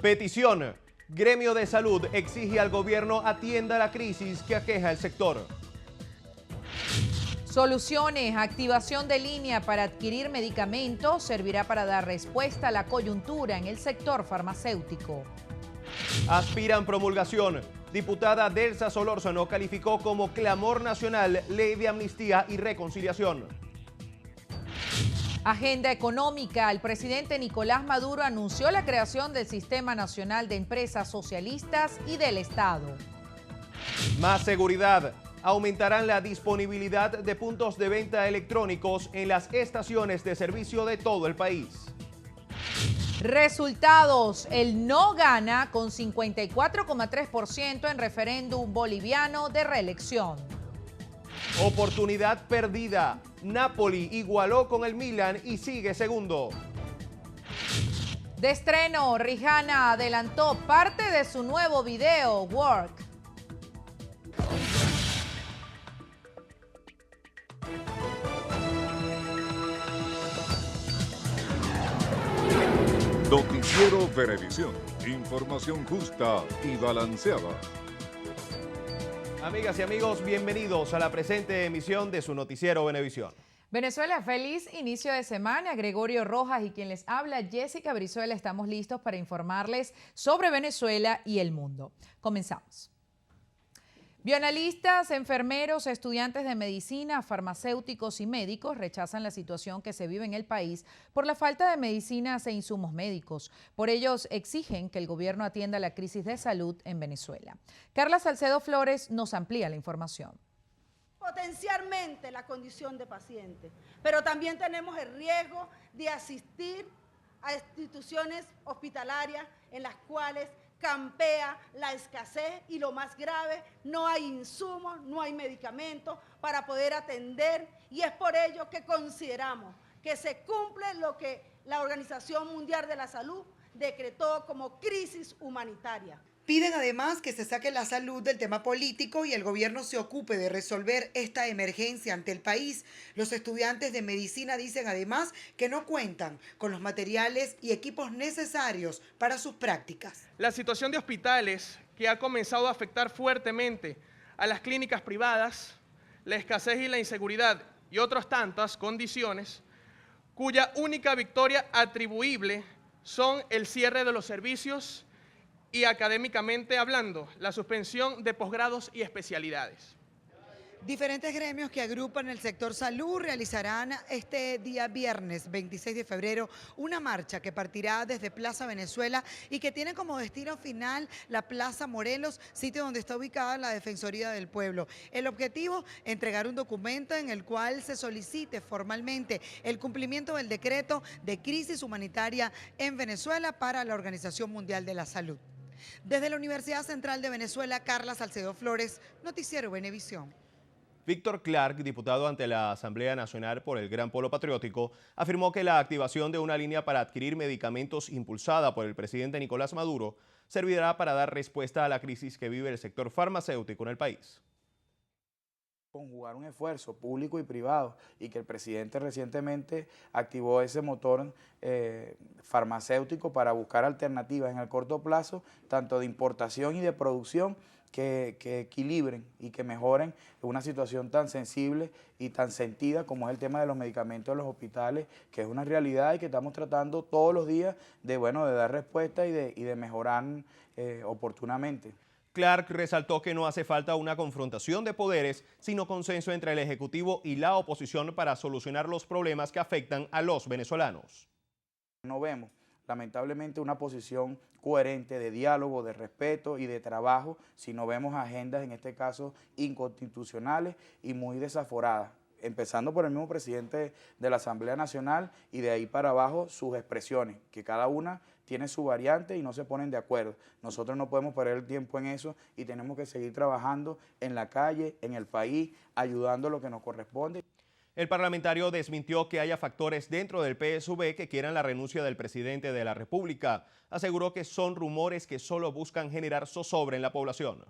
Petición. Gremio de Salud exige al gobierno atienda la crisis que aqueja el sector. Soluciones. Activación de línea para adquirir medicamentos servirá para dar respuesta a la coyuntura en el sector farmacéutico. Aspiran promulgación. Diputada Delsa Solórzano calificó como clamor nacional ley de amnistía y reconciliación. Agenda económica. El presidente Nicolás Maduro anunció la creación del Sistema Nacional de Empresas Socialistas y del Estado. Más seguridad. Aumentarán la disponibilidad de puntos de venta electrónicos en las estaciones de servicio de todo el país. Resultados. El no gana con 54,3% en referéndum boliviano de reelección. Oportunidad perdida. Napoli igualó con el Milan y sigue segundo. De estreno, Rihanna adelantó parte de su nuevo video, Work. Noticiero Venevisión. Información justa y balanceada. Amigas y amigos, bienvenidos a la presente emisión de su noticiero Venevisión. Venezuela, feliz inicio de semana. Gregorio Rojas y quien les habla, Jessica Brizuela, estamos listos para informarles sobre Venezuela y el mundo. Comenzamos. Bioanalistas, enfermeros, estudiantes de medicina, farmacéuticos y médicos rechazan la situación que se vive en el país por la falta de medicinas e insumos médicos. Por ello, exigen que el gobierno atienda la crisis de salud en Venezuela. Carla Salcedo Flores nos amplía la información. Potencialmente la condición de paciente, pero también tenemos el riesgo de asistir a instituciones hospitalarias en las cuales campea la escasez y lo más grave, no hay insumos, no hay medicamentos para poder atender, y es por ello que consideramos que se cumple lo que la Organización Mundial de la Salud decretó como crisis humanitaria. Piden además que se saque la salud del tema político y el gobierno se ocupe de resolver esta emergencia ante el país. Los estudiantes de medicina dicen además que no cuentan con los materiales y equipos necesarios para sus prácticas. La situación de hospitales que ha comenzado a afectar fuertemente a las clínicas privadas, la escasez y la inseguridad y otras tantas condiciones, cuya única victoria atribuible son el cierre de los servicios y académicamente hablando, la suspensión de posgrados y especialidades. Diferentes gremios que agrupan el sector salud realizarán este día viernes 26 de febrero una marcha que partirá desde Plaza Venezuela y que tiene como destino final la Plaza Morelos, sitio donde está ubicada la Defensoría del Pueblo. El objetivo, entregar un documento en el cual se solicite formalmente el cumplimiento del decreto de crisis humanitaria en Venezuela para la Organización Mundial de la Salud. Desde la Universidad Central de Venezuela, Carla Salcedo Flores, Noticiero Venevisión. Víctor Clark, diputado ante la Asamblea Nacional por el Gran Polo Patriótico, afirmó que la activación de una línea para adquirir medicamentos impulsada por el presidente Nicolás Maduro servirá para dar respuesta a la crisis que vive el sector farmacéutico en el país. Conjugar un esfuerzo público y privado, y que el presidente recientemente activó ese motor farmacéutico para buscar alternativas en el corto plazo, tanto de importación y de producción, que equilibren y que mejoren una situación tan sensible y tan sentida como es el tema de los medicamentos en los hospitales, que es una realidad y que estamos tratando todos los días de dar respuesta y de mejorar oportunamente. Clark resaltó que no hace falta una confrontación de poderes, sino consenso entre el Ejecutivo y la oposición para solucionar los problemas que afectan a los venezolanos. No vemos, lamentablemente, una posición coherente de diálogo, de respeto y de trabajo, sino vemos agendas, en este caso, inconstitucionales y muy desaforadas, empezando por el mismo presidente de la Asamblea Nacional y de ahí para abajo sus expresiones, que cada una tiene su variante y no se ponen de acuerdo. Nosotros no podemos perder el tiempo en eso y tenemos que seguir trabajando en la calle, en el país, ayudando lo que nos corresponde. El parlamentario desmintió que haya factores dentro del PSV que quieran la renuncia del presidente de la República. Aseguró que son rumores que solo buscan generar zozobra en la población.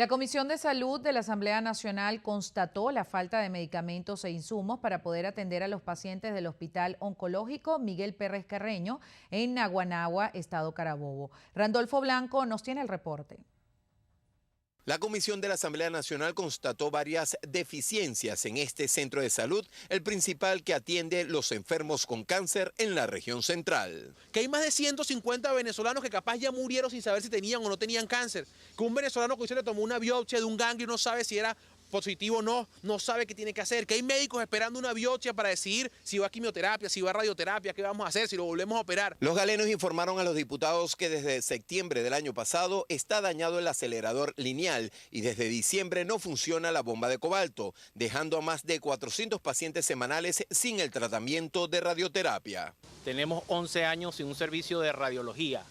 La Comisión de Salud de la Asamblea Nacional constató la falta de medicamentos e insumos para poder atender a los pacientes del Hospital Oncológico Miguel Pérez Carreño en Naguanagua, Estado Carabobo. Randolfo Blanco nos tiene el reporte. La Comisión de la Asamblea Nacional constató varias deficiencias en este centro de salud, el principal que atiende los enfermos con cáncer en la región central. Que hay más de 150 venezolanos que capaz ya murieron sin saber si tenían o no tenían cáncer. Que un venezolano que se le tomó una biopsia de un ganglio no sabe si era positivo o no, no sabe qué tiene que hacer. Que hay médicos esperando una biopsia para decidir si va a quimioterapia, si va a radioterapia, qué vamos a hacer, si lo volvemos a operar. Los galenos informaron a los diputados que desde septiembre del año pasado está dañado el acelerador lineal y desde diciembre no funciona la bomba de cobalto, dejando a más de 400 pacientes semanales sin el tratamiento de radioterapia. Tenemos 11 años sin un servicio de radiología.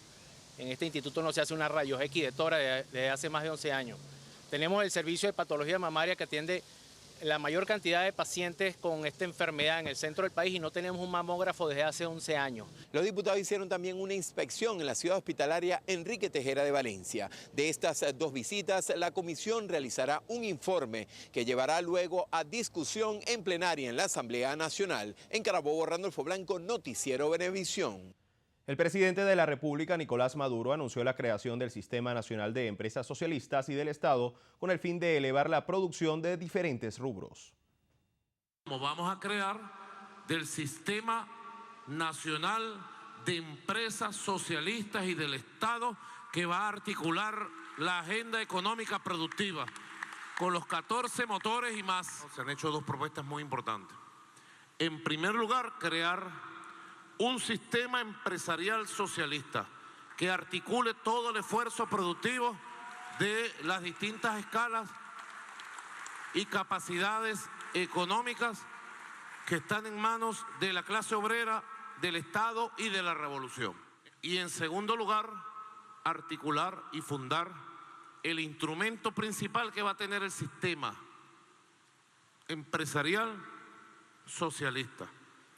En este instituto no se hace una rayos X de tórax desde hace más de 11 años. Tenemos el servicio de patología mamaria que atiende la mayor cantidad de pacientes con esta enfermedad en el centro del país y no tenemos un mamógrafo desde hace 11 años. Los diputados hicieron también una inspección en la ciudad hospitalaria Enrique Tejera de Valencia. De estas dos visitas, la comisión realizará un informe que llevará luego a discusión en plenaria en la Asamblea Nacional. En Carabobo, Randolfo Blanco, Noticiero Venevisión. El presidente de la República, Nicolás Maduro, anunció la creación del Sistema Nacional de Empresas Socialistas y del Estado con el fin de elevar la producción de diferentes rubros. Vamos a crear del Sistema Nacional de Empresas Socialistas y del Estado que va a articular la agenda económica productiva con los 14 motores y más. Se han hecho dos propuestas muy importantes. En primer lugar, crear un sistema empresarial socialista que articule todo el esfuerzo productivo de las distintas escalas y capacidades económicas que están en manos de la clase obrera, del Estado y de la revolución. Y en segundo lugar, articular y fundar el instrumento principal que va a tener el sistema empresarial socialista,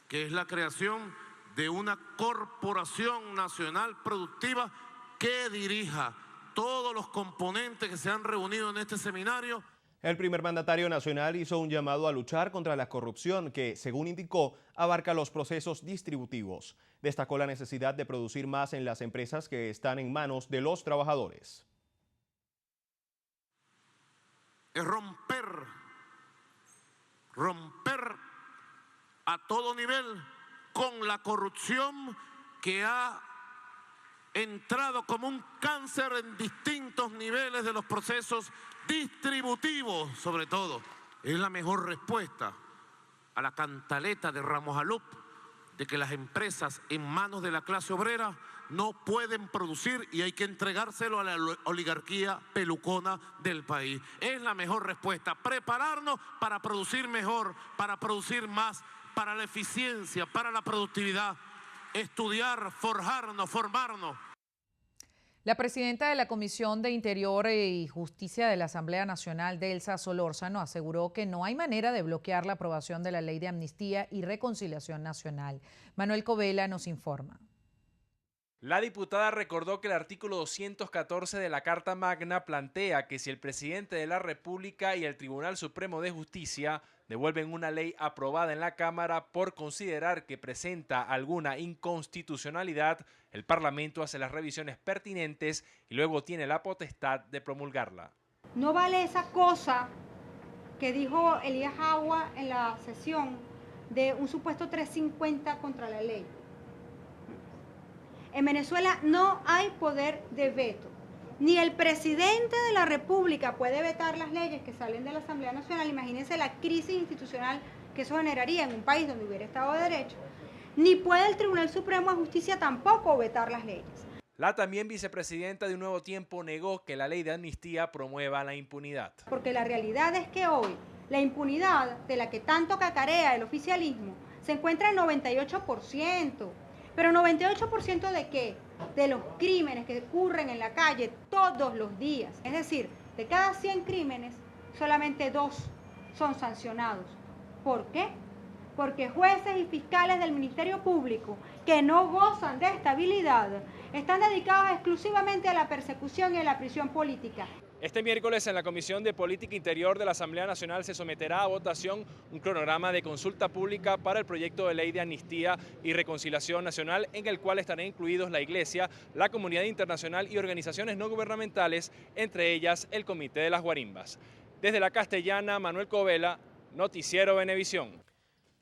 que es la creación de una corporación nacional productiva que dirija todos los componentes que se han reunido en este seminario. El primer mandatario nacional hizo un llamado a luchar contra la corrupción que, según indicó, abarca los procesos distributivos. Destacó la necesidad de producir más en las empresas que están en manos de los trabajadores. Es romper a todo nivel con la corrupción que ha entrado como un cáncer en distintos niveles de los procesos distributivos, sobre todo. Es la mejor respuesta a la cantaleta de Ramos Alup de que las empresas en manos de la clase obrera no pueden producir y hay que entregárselo a la oligarquía pelucona del país. Es la mejor respuesta, prepararnos para producir mejor, para producir más, para la eficiencia, para la productividad, estudiar, forjarnos, formarnos. La presidenta de la Comisión de Interior y Justicia de la Asamblea Nacional, Delsa Solórzano, aseguró que no hay manera de bloquear la aprobación de la Ley de Amnistía y Reconciliación Nacional. Manuel Covela nos informa. La diputada recordó que el artículo 214 de la Carta Magna plantea que si el presidente de la República y el Tribunal Supremo de Justicia devuelven una ley aprobada en la Cámara por considerar que presenta alguna inconstitucionalidad, el Parlamento hace las revisiones pertinentes y luego tiene la potestad de promulgarla. No vale esa cosa que dijo Elías Agua en la sesión de un supuesto 350 contra la ley. En Venezuela no hay poder de veto. Ni el presidente de la República puede vetar las leyes que salen de la Asamblea Nacional. Imagínense la crisis institucional que eso generaría en un país donde hubiera Estado de Derecho. Ni puede el Tribunal Supremo de Justicia tampoco vetar las leyes. La también vicepresidenta de Un Nuevo Tiempo negó que la ley de amnistía promueva la impunidad. Porque la realidad es que hoy la impunidad de la que tanto cacarea el oficialismo se encuentra en 98%. ¿Pero 98% de qué? De los crímenes que ocurren en la calle todos los días. Es decir, de cada 100 crímenes, solamente 2 son sancionados. ¿Por qué? Porque jueces y fiscales del Ministerio Público, que no gozan de estabilidad, están dedicados exclusivamente a la persecución y a la prisión política. Este miércoles en la Comisión de Política Interior de la Asamblea Nacional se someterá a votación un cronograma de consulta pública para el proyecto de ley de amnistía y reconciliación nacional, en el cual estarán incluidos la Iglesia, la comunidad internacional y organizaciones no gubernamentales, entre ellas el Comité de las Guarimbas. Desde La Castellana, Manuel Covela, Noticiero Venevisión.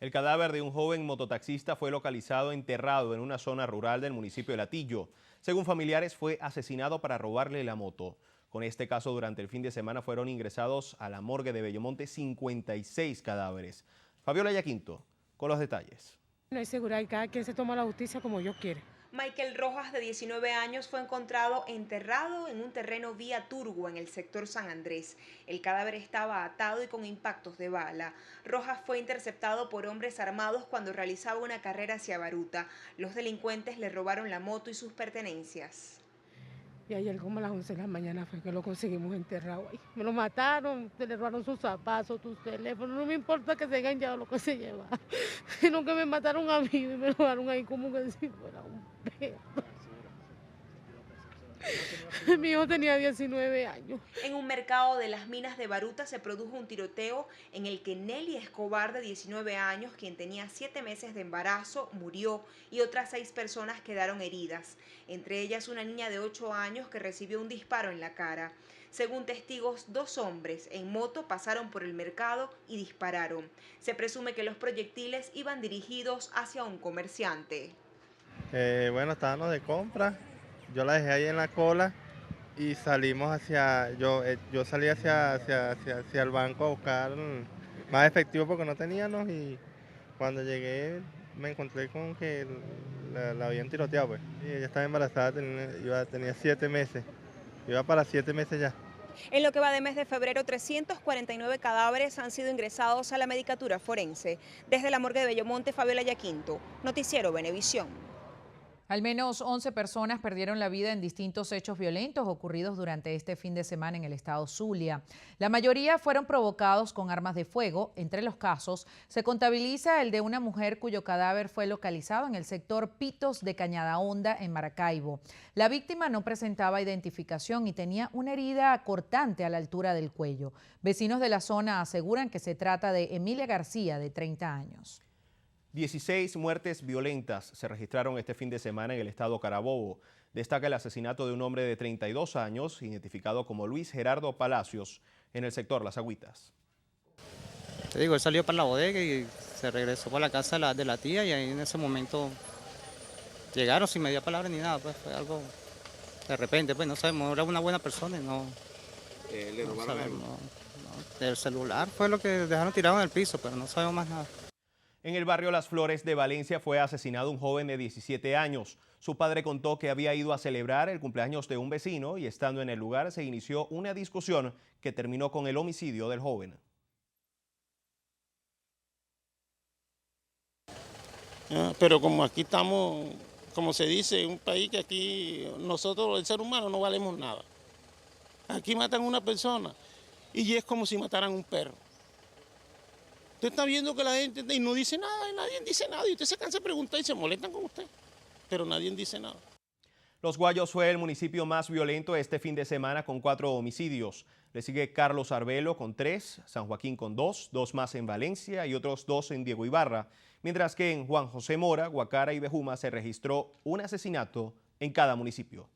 El cadáver de un joven mototaxista fue localizado enterrado en una zona rural del municipio de Latillo. Según familiares, fue asesinado para robarle la moto. Con este caso, durante el fin de semana fueron ingresados a la morgue de Bellomonte 56 cadáveres. Fabiola Yaquinto, con los detalles. No hay seguridad y cada quien se toma la justicia como Dios quiere. Michael Rojas, de 19 años, fue encontrado enterrado en un terreno vía Turgo, en el sector San Andrés. El cadáver estaba atado y con impactos de bala. Rojas fue interceptado por hombres armados cuando realizaba una carrera hacia Baruta. Los delincuentes le robaron la moto y sus pertenencias. Y ayer como a las 11 de la mañana fue que lo conseguimos enterrado ahí. Me lo mataron, se le robaron sus zapatos, sus teléfonos, no me importa que se hayan llevado lo que se lleva, sino que me mataron a mí y me lo robaron ahí como que si fuera un perro. Mi hijo tenía 19 años. En un mercado de las minas de Baruta se produjo un tiroteo en el que Nelly Escobar, de 19 años, quien tenía 7 meses de embarazo, murió y otras 6 personas quedaron heridas, entre ellas una niña de 8 años que recibió un disparo en la cara. Según testigos, 2 hombres en moto pasaron por el mercado y dispararon. Se presume que los proyectiles iban dirigidos hacia un comerciante. Bueno, estábamos de compra. Yo la dejé ahí en la cola y salimos yo salí hacia el banco a buscar más efectivo porque no teníamos, y cuando llegué me encontré con que la habían tiroteado, pues. Y ella estaba embarazada, tenía 7 meses, iba para 7 meses ya. En lo que va de mes de febrero, 349 cadáveres han sido ingresados a la medicatura forense. Desde la morgue de Bellomonte, Fabiola Yaquinto, Noticiero Venevisión. Al menos 11 personas perdieron la vida en distintos hechos violentos ocurridos durante este fin de semana en el estado Zulia. La mayoría fueron provocados con armas de fuego. Entre los casos se contabiliza el de una mujer cuyo cadáver fue localizado en el sector Pitos de Cañada Honda, en Maracaibo. La víctima no presentaba identificación y tenía una herida cortante a la altura del cuello. Vecinos de la zona aseguran que se trata de Emilia García, de 30 años. 16 muertes violentas se registraron este fin de semana en el estado Carabobo. Destaca el asesinato de un hombre de 32 años, identificado como Luis Gerardo Palacios, en el sector Las Agüitas. Te digo, él salió para la bodega y se regresó para la casa de la tía, y ahí en ese momento llegaron sin media palabra ni nada, pues fue algo de repente, pues no sabemos, era una buena persona y no... ¿Le robaron algo? El celular fue lo que dejaron tirado en el piso, pero no sabemos más nada. En el barrio Las Flores de Valencia fue asesinado un joven de 17 años. Su padre contó que había ido a celebrar el cumpleaños de un vecino y estando en el lugar se inició una discusión que terminó con el homicidio del joven. Pero como aquí estamos, como se dice, un país que aquí nosotros, el ser humano, no valemos nada. Aquí matan a una persona y es como si mataran a un perro. Usted está viendo que la gente y no dice nada, y nadie dice nada, y usted se cansa de preguntar y se molestan con usted, pero nadie dice nada. Los Guayos fue el municipio más violento este fin de semana con 4 homicidios. Le sigue Carlos Arbelo con 3, San Joaquín con 2, 2 más en Valencia y otros 2 en Diego Ibarra, mientras que en Juan José Mora, Guacara y Bejuma se registró un asesinato en cada municipio.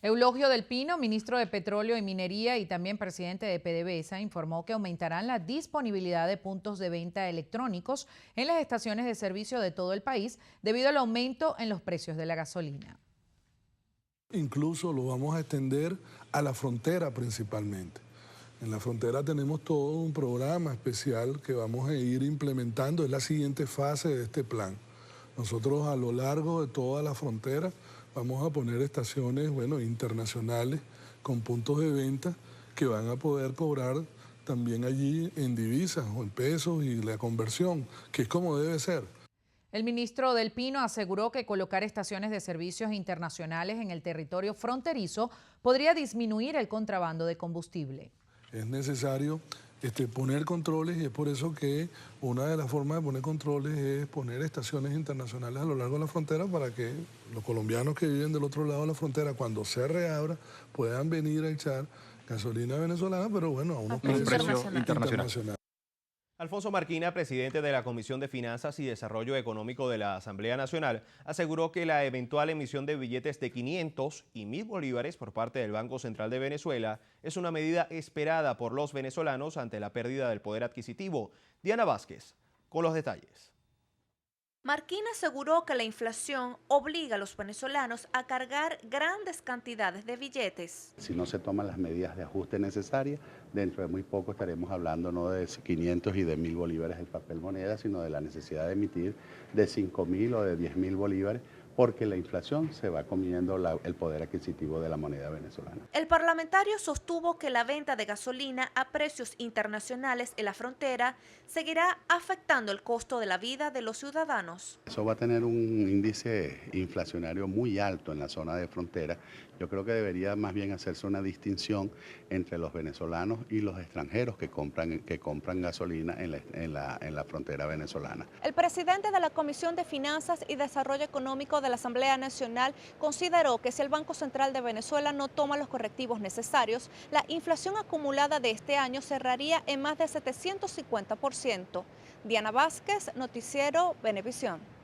Eulogio del Pino, ministro de Petróleo y Minería y también presidente de PDVSA, informó que aumentarán la disponibilidad de puntos de venta electrónicos en las estaciones de servicio de todo el país debido al aumento en los precios de la gasolina. Incluso lo vamos a extender a la frontera principalmente. En la frontera tenemos todo un programa especial que vamos a ir implementando, es la siguiente fase de este plan. Nosotros a lo largo de toda la frontera vamos a poner estaciones, internacionales con puntos de venta que van a poder cobrar también allí en divisas o en pesos y la conversión, que es como debe ser. El ministro del Pino aseguró que colocar estaciones de servicios internacionales en el territorio fronterizo podría disminuir el contrabando de combustible. Es necesario poner controles y es por eso que una de las formas de poner controles es poner estaciones internacionales a lo largo de la frontera para que los colombianos que viven del otro lado de la frontera, cuando se reabra, puedan venir a echar gasolina venezolana, pero bueno, a unos precios internacionales. Alfonso Marquina, presidente de la Comisión de Finanzas y Desarrollo Económico de la Asamblea Nacional, aseguró que la eventual emisión de billetes de 500 y 1.000 bolívares por parte del Banco Central de Venezuela es una medida esperada por los venezolanos ante la pérdida del poder adquisitivo. Diana Vázquez, con los detalles. Marquina aseguró que la inflación obliga a los venezolanos a cargar grandes cantidades de billetes. Si no se toman las medidas de ajuste necesarias, dentro de muy poco estaremos hablando no de 500 y de 1.000 bolívares el papel moneda, sino de la necesidad de emitir de 5.000 o de 10.000 bolívares, porque la inflación se va comiendo el poder adquisitivo de la moneda venezolana. El parlamentario sostuvo que la venta de gasolina a precios internacionales en la frontera seguirá afectando el costo de la vida de los ciudadanos. Eso va a tener un índice inflacionario muy alto en la zona de frontera. Yo creo que debería más bien hacerse una distinción entre los venezolanos y los extranjeros que compran gasolina en la frontera venezolana. El presidente de la Comisión de Finanzas y Desarrollo Económico de la Asamblea Nacional consideró que si el Banco Central de Venezuela no toma los correctivos necesarios, la inflación acumulada de este año cerraría en más de 750%. Diana Vázquez, Noticiero Venevisión.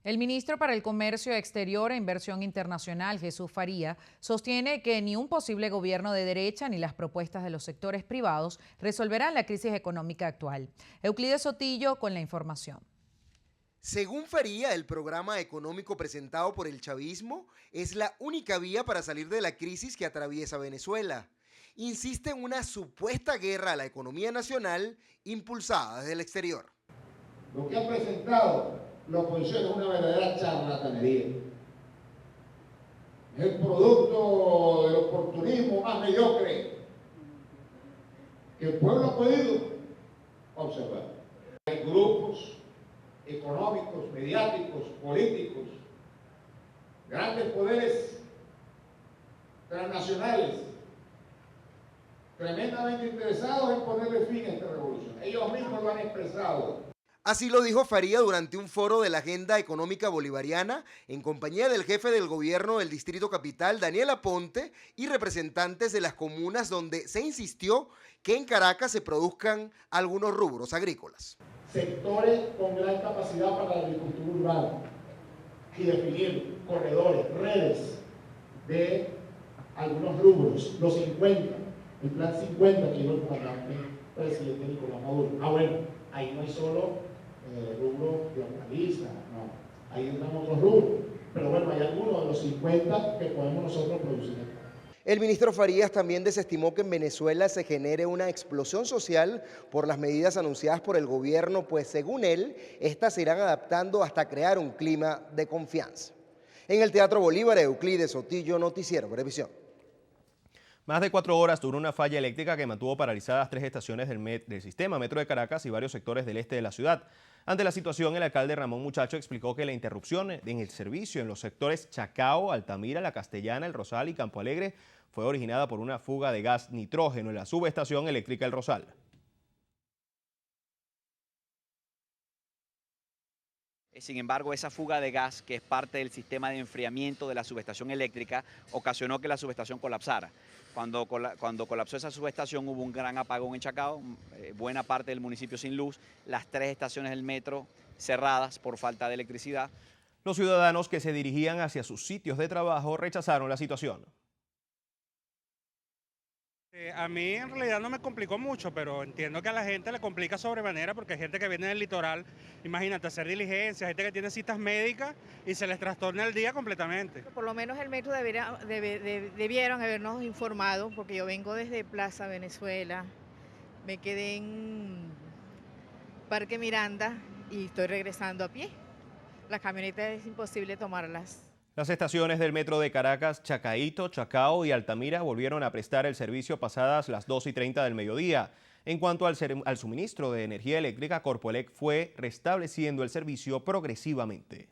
El ministro para el Comercio Exterior e Inversión Internacional, Jesús Faría, sostiene que ni un posible gobierno de derecha ni las propuestas de los sectores privados resolverán la crisis económica actual. Euclides Sotillo con la información. Según Faría, el programa económico presentado por el chavismo es la única vía para salir de la crisis que atraviesa Venezuela. Insiste en una supuesta guerra a la economía nacional impulsada desde el exterior. Lo que ha presentado la oposición es una verdadera charlatanería. Es el producto del oportunismo más mediocre que el pueblo ha podido observar. Hay grupos económicos, mediáticos, políticos, grandes poderes transnacionales, tremendamente interesados en ponerle fin a esta revolución. Ellos mismos lo han expresado. Así lo dijo Faría durante un foro de la Agenda Económica Bolivariana en compañía del jefe del gobierno del Distrito Capital, Daniel Aponte, y representantes de las comunas, donde se insistió que en Caracas se produzcan algunos rubros agrícolas. Sectores con gran capacidad para la agricultura urbana y definir corredores, redes de algunos rubros, los 50, el plan 50 que dijo el comandante presidente Nicolás Maduro. Bueno, ahí no hay solo rubro de hortalizas, no, ahí están otros rubros, pero bueno, hay algunos de los 50 que podemos nosotros producir. El ministro Farías también desestimó que en Venezuela se genere una explosión social por las medidas anunciadas por el gobierno, pues según él, estas se irán adaptando hasta crear un clima de confianza. En el Teatro Bolívar, Euclides Sotillo, Noticiero Venevisión. Más de 4 horas duró una falla eléctrica que mantuvo paralizadas 3 estaciones del sistema Metro de Caracas y varios sectores del este de la ciudad. Ante la situación, el alcalde Ramón Muchacho explicó que la interrupción en el servicio en los sectores Chacao, Altamira, La Castellana, El Rosal y Campo Alegre fue originada por una fuga de gas nitrógeno en la subestación eléctrica El Rosal. Sin embargo, esa fuga de gas, que es parte del sistema de enfriamiento de la subestación eléctrica, ocasionó que la subestación colapsara. Cuando colapsó esa subestación hubo un gran apagón en Chacao, buena parte del municipio sin luz, las 3 estaciones del metro cerradas por falta de electricidad. Los ciudadanos que se dirigían hacia sus sitios de trabajo rechazaron la situación. A mí en realidad no me complicó mucho, pero entiendo que a la gente le complica sobremanera porque hay gente que viene del litoral, imagínate, hacer diligencias, gente que tiene citas médicas y se les trastorna el día completamente. Por lo menos el metro debieron habernos informado, porque yo vengo desde Plaza Venezuela, me quedé en Parque Miranda y estoy regresando a pie. Las camionetas es imposible tomarlas. Las estaciones del metro de Caracas, Chacaíto, Chacao y Altamira volvieron a prestar el servicio pasadas las 2:30 del mediodía. En cuanto al suministro de energía eléctrica, Corpoelec fue restableciendo el servicio progresivamente.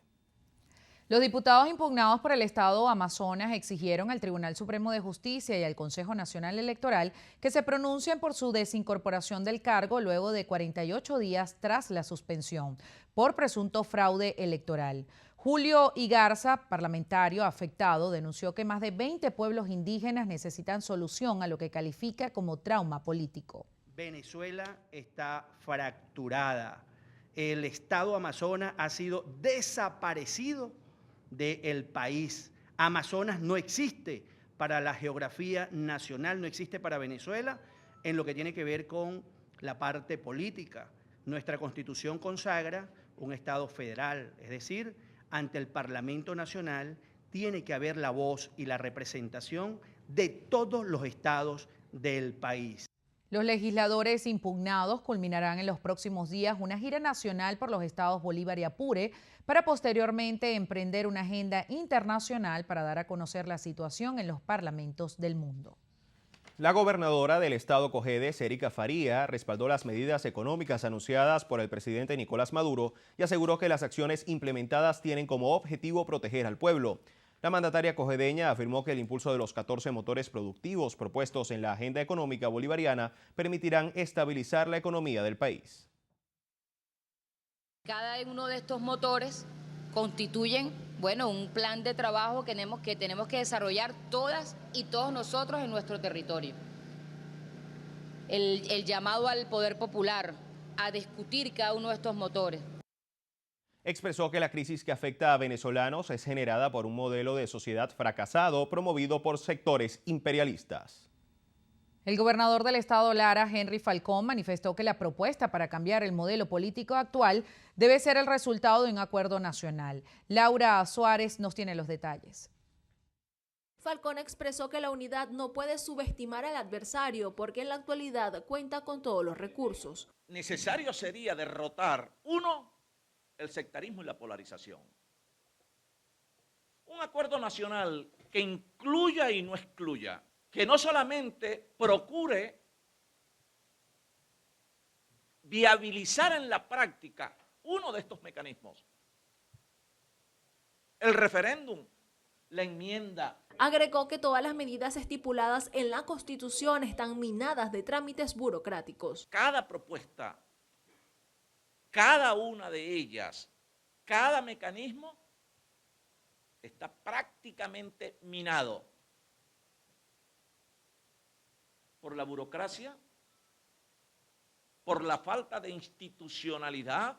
Los diputados impugnados por el Estado Amazonas exigieron al Tribunal Supremo de Justicia y al Consejo Nacional Electoral que se pronuncien por su desincorporación del cargo luego de 48 días tras la suspensión por presunto fraude electoral. Julio Igarza, parlamentario afectado, denunció que más de 20 pueblos indígenas necesitan solución a lo que califica como trauma político. Venezuela está fracturada. El estado Amazonas ha sido desaparecido del país. Amazonas no existe para la geografía nacional, no existe para Venezuela en lo que tiene que ver con la parte política. Nuestra Constitución consagra un estado federal, es decir, ante el Parlamento Nacional tiene que haber la voz y la representación de todos los estados del país. Los legisladores impugnados culminarán en los próximos días una gira nacional por los estados Bolívar y Apure para posteriormente emprender una agenda internacional para dar a conocer la situación en los parlamentos del mundo. La gobernadora del estado Cojedes, Erika Faría, respaldó las medidas económicas anunciadas por el presidente Nicolás Maduro y aseguró que las acciones implementadas tienen como objetivo proteger al pueblo. La mandataria cojedeña afirmó que el impulso de los 14 motores productivos propuestos en la agenda económica bolivariana permitirán estabilizar la economía del país. Cada uno de estos motores constituyen, un plan de trabajo que tenemos que desarrollar todas y todos nosotros en nuestro territorio. El llamado al poder popular a discutir cada uno de estos motores. Expresó que la crisis que afecta a venezolanos es generada por un modelo de sociedad fracasado promovido por sectores imperialistas. El gobernador del estado Lara, Henry Falcón, manifestó que la propuesta para cambiar el modelo político actual debe ser el resultado de un acuerdo nacional. Laura Suárez nos tiene los detalles. Falcón expresó que la unidad no puede subestimar al adversario porque en la actualidad cuenta con todos los recursos. Necesario sería derrotar, uno, el sectarismo y la polarización. Un acuerdo nacional que incluya y no excluya, que no solamente procure viabilizar en la práctica uno de estos mecanismos, el referéndum, la enmienda. Agregó que todas las medidas estipuladas en la Constitución están minadas de trámites burocráticos. Cada propuesta, cada una de ellas, cada mecanismo está prácticamente minado por la burocracia, por la falta de institucionalidad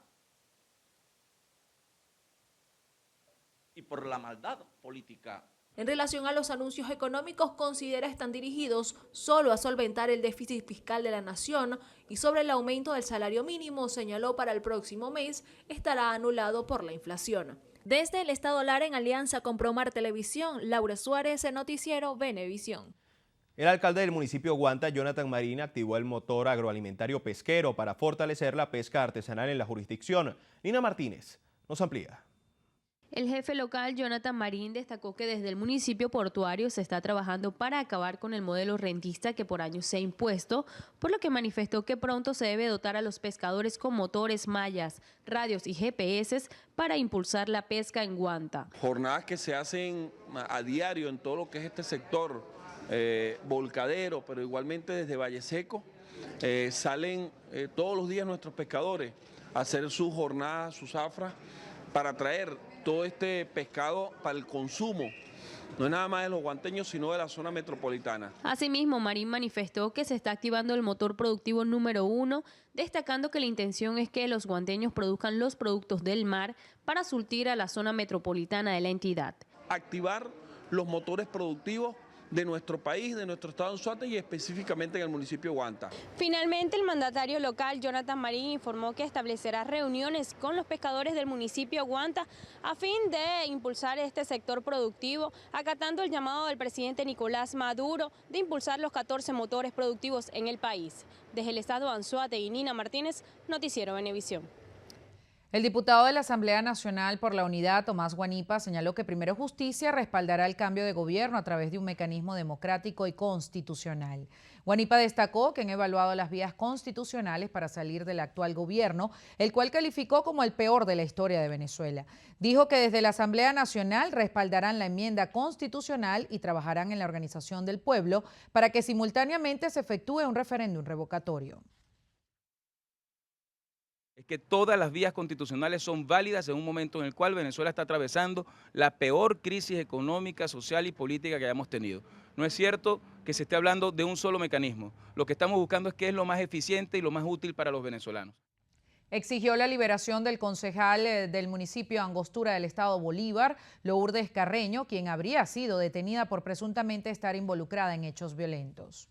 y por la maldad política. En relación a los anuncios económicos, considera están dirigidos solo a solventar el déficit fiscal de la nación y sobre el aumento del salario mínimo, señaló para el próximo mes, estará anulado por la inflación. Desde el estado Lara, en alianza con Promar Televisión, Laura Suárez, Noticiero Venevisión. El alcalde del municipio Guanta, Jonathan Marín, activó el motor agroalimentario pesquero para fortalecer la pesca artesanal en la jurisdicción. Nina Martínez nos amplía. El jefe local, Jonathan Marín, destacó que desde el municipio portuario se está trabajando para acabar con el modelo rentista que por años se ha impuesto, por lo que manifestó que pronto se debe dotar a los pescadores con motores, mallas, radios y GPS para impulsar la pesca en Guanta. Jornadas que se hacen a diario en todo lo que es este sector, Volcadero, pero igualmente desde Valle Seco, salen todos los días nuestros pescadores a hacer sus jornadas, sus zafras, para traer todo este pescado para el consumo, no es nada más de los guanteños, sino de la zona metropolitana. Asimismo, Marín manifestó que se está activando el motor productivo número 1, destacando que la intención es que los guanteños produzcan los productos del mar para surtir a la zona metropolitana de la entidad. Activar los motores productivos de nuestro país, de nuestro estado Anzoátegui y específicamente en el municipio de Guanta. Finalmente, el mandatario local, Jonathan Marín, informó que establecerá reuniones con los pescadores del municipio de Guanta a fin de impulsar este sector productivo, acatando el llamado del presidente Nicolás Maduro de impulsar los 14 motores productivos en el país. Desde el estado Anzoátegui, Nina Martínez, Noticiero Venevisión. El diputado de la Asamblea Nacional por la Unidad, Tomás Guanipa, señaló que Primero Justicia respaldará el cambio de gobierno a través de un mecanismo democrático y constitucional. Guanipa destacó que han evaluado las vías constitucionales para salir del actual gobierno, el cual calificó como el peor de la historia de Venezuela. Dijo que desde la Asamblea Nacional respaldarán la enmienda constitucional y trabajarán en la organización del pueblo para que simultáneamente se efectúe un referéndum revocatorio. que todas las vías constitucionales son válidas en un momento en el cual Venezuela está atravesando la peor crisis económica, social y política que hayamos tenido. No es cierto que se esté hablando de un solo mecanismo. Lo que estamos buscando es qué es lo más eficiente y lo más útil para los venezolanos. Exigió la liberación del concejal del municipio Angostura del estado Bolívar, Lourdes Carreño, quien habría sido detenida por presuntamente estar involucrada en hechos violentos.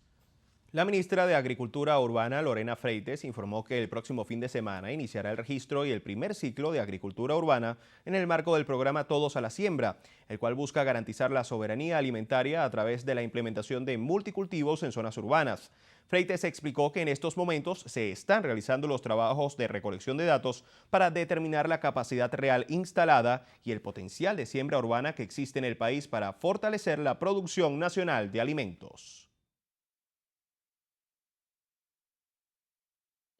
La ministra de Agricultura Urbana, Lorena Freites, informó que el próximo fin de semana iniciará el registro y el primer ciclo de agricultura urbana en el marco del programa Todos a la Siembra, el cual busca garantizar la soberanía alimentaria a través de la implementación de multicultivos en zonas urbanas. Freites explicó que en estos momentos se están realizando los trabajos de recolección de datos para determinar la capacidad real instalada y el potencial de siembra urbana que existe en el país para fortalecer la producción nacional de alimentos.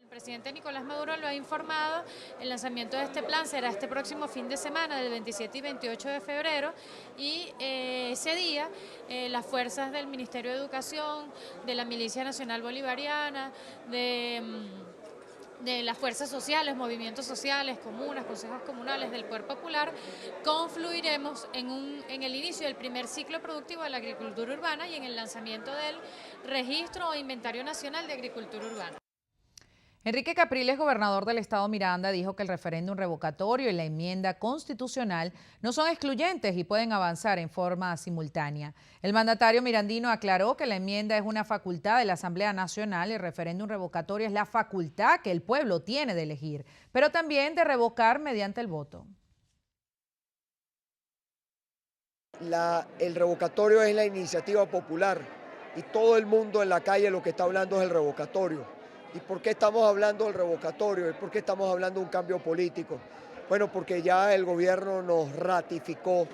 El presidente Nicolás Maduro lo ha informado, el lanzamiento de este plan será este próximo fin de semana, del 27 y 28 de febrero, y ese día las fuerzas del Ministerio de Educación, de la Milicia Nacional Bolivariana, de las fuerzas sociales, movimientos sociales, comunas, consejos comunales del Poder Popular, confluiremos en el inicio del primer ciclo productivo de la agricultura urbana y en el lanzamiento del registro o inventario nacional de agricultura urbana. Enrique Capriles, gobernador del estado Miranda, dijo que el referéndum revocatorio y la enmienda constitucional no son excluyentes y pueden avanzar en forma simultánea. El mandatario mirandino aclaró que la enmienda es una facultad de la Asamblea Nacional y el referéndum revocatorio es la facultad que el pueblo tiene de elegir, pero también de revocar mediante el voto. El revocatorio es la iniciativa popular y todo el mundo en la calle lo que está hablando es el revocatorio. ¿Y por qué estamos hablando del revocatorio? ¿Y por qué estamos hablando de un cambio político? Bueno, porque ya el gobierno nos ratificó,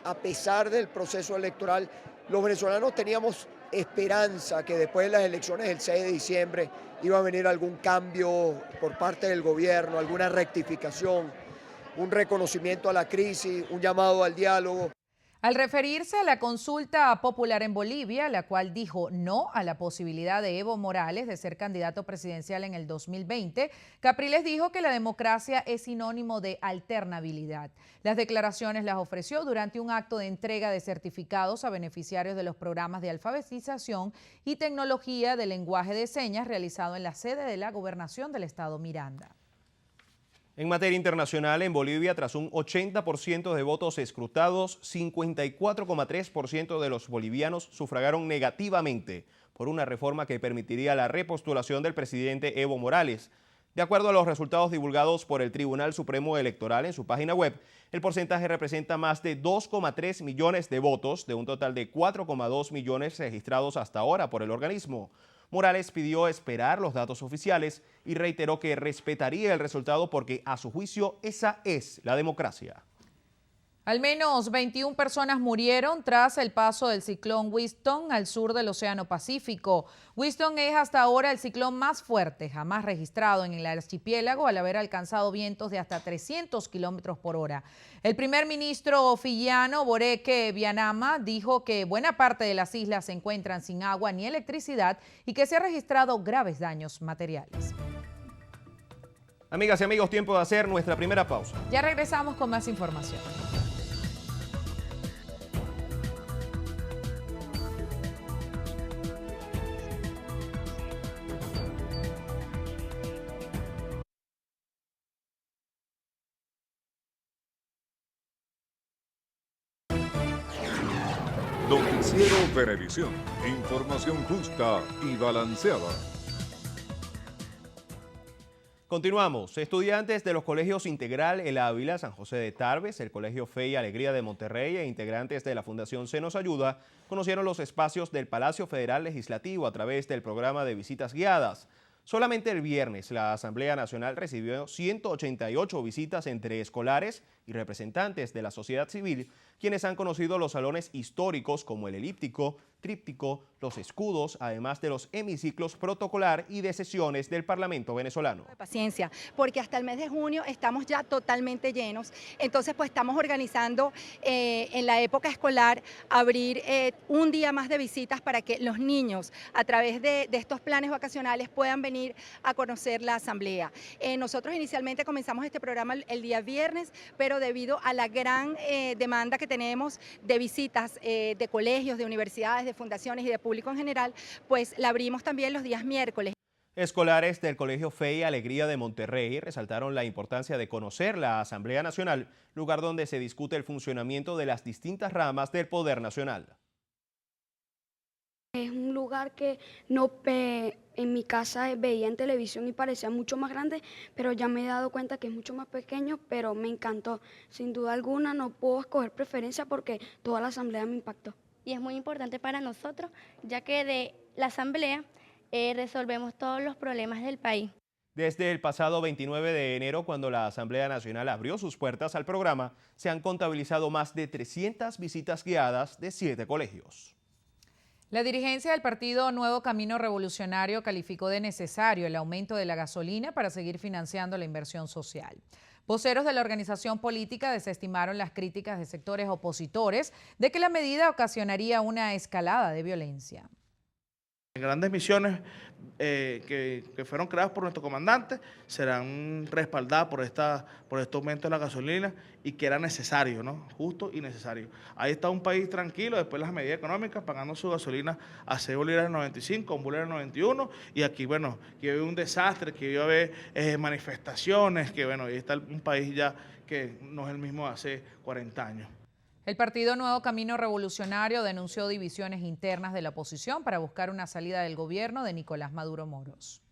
a pesar del proceso electoral, los venezolanos teníamos esperanza que después de las elecciones del 6 de diciembre iba a venir algún cambio por parte del gobierno, alguna rectificación, un reconocimiento a la crisis, un llamado al diálogo. Al referirse a la consulta popular en Bolivia, la cual dijo no a la posibilidad de Evo Morales de ser candidato presidencial en el 2020, Capriles dijo que la democracia es sinónimo de alternabilidad. Las declaraciones las ofreció durante un acto de entrega de certificados a beneficiarios de los programas de alfabetización y tecnología de lenguaje de señas realizado en la sede de la Gobernación del estado Miranda. En materia internacional, en Bolivia, tras un 80% de votos escrutados, 54,3% de los bolivianos sufragaron negativamente por una reforma que permitiría la repostulación del presidente Evo Morales. De acuerdo a los resultados divulgados por el Tribunal Supremo Electoral en su página web, el porcentaje representa más de 2,3 millones de votos de un total de 4,2 millones registrados hasta ahora por el organismo. Morales pidió esperar los datos oficiales y reiteró que respetaría el resultado porque, a su juicio, esa es la democracia. Al menos 21 personas murieron tras el paso del ciclón Winston al sur del Océano Pacífico. Winston es hasta ahora el ciclón más fuerte jamás registrado en el archipiélago al haber alcanzado vientos de hasta 300 kilómetros por hora. El primer ministro fiyiano, Boreke Vianama, dijo que buena parte de las islas se encuentran sin agua ni electricidad y que se han registrado graves daños materiales. Amigas y amigos, tiempo de hacer nuestra primera pausa. Ya regresamos con más información. Noticiero Venevisión. Información justa y balanceada. Continuamos. Estudiantes de los colegios Integral El Ávila, San José de Tarbes, el Colegio Fe y Alegría de Monterrey e integrantes de la Fundación Se Nos Ayuda conocieron los espacios del Palacio Federal Legislativo a través del programa de visitas guiadas. Solamente el viernes la Asamblea Nacional recibió 188 visitas entre escolares y representantes de la sociedad civil, quienes han conocido los salones históricos como el elíptico, tríptico, los escudos, además de los hemiciclos protocolar y de sesiones del Parlamento venezolano. Paciencia, porque hasta el mes de junio estamos ya totalmente llenos, entonces pues estamos organizando en la época escolar abrir un día más de visitas para que los niños a través de estos planes vacacionales puedan venir a conocer la asamblea. Nosotros inicialmente comenzamos este programa el día viernes, pero debido a la gran demanda que tenemos de visitas de colegios, de universidades, de fundaciones y de público en general, pues la abrimos también los días miércoles. Escolares del Colegio Fe y Alegría de Monterrey resaltaron la importancia de conocer la Asamblea Nacional, lugar donde se discute el funcionamiento de las distintas ramas del Poder Nacional. Es un lugar que no en mi casa veía en televisión y parecía mucho más grande, pero ya me he dado cuenta que es mucho más pequeño, pero me encantó. Sin duda alguna no puedo escoger preferencia porque toda la asamblea me impactó. Y es muy importante para nosotros, ya que de la asamblea resolvemos todos los problemas del país. Desde el pasado 29 de enero, cuando la Asamblea Nacional abrió sus puertas al programa, se han contabilizado más de 300 visitas guiadas de 7 colegios. La dirigencia del Partido Nuevo Camino Revolucionario calificó de necesario el aumento de la gasolina para seguir financiando la inversión social. Voceros de la organización política desestimaron las críticas de sectores opositores de que la medida ocasionaría una escalada de violencia. Grandes misiones que fueron creadas por nuestro comandante serán respaldadas por este aumento de la gasolina y que era necesario, ¿no? Justo y necesario. Ahí está un país tranquilo, después las medidas económicas, pagando su gasolina a 6 bolívares 95, a 1 bolívar 91, y aquí, bueno, que iba a haber un desastre, que iba a haber manifestaciones, que bueno, ahí está un país ya que no es el mismo de hace 40 años. El Partido Nuevo Camino Revolucionario denunció divisiones internas de la oposición para buscar una salida del gobierno de Nicolás Maduro Moros.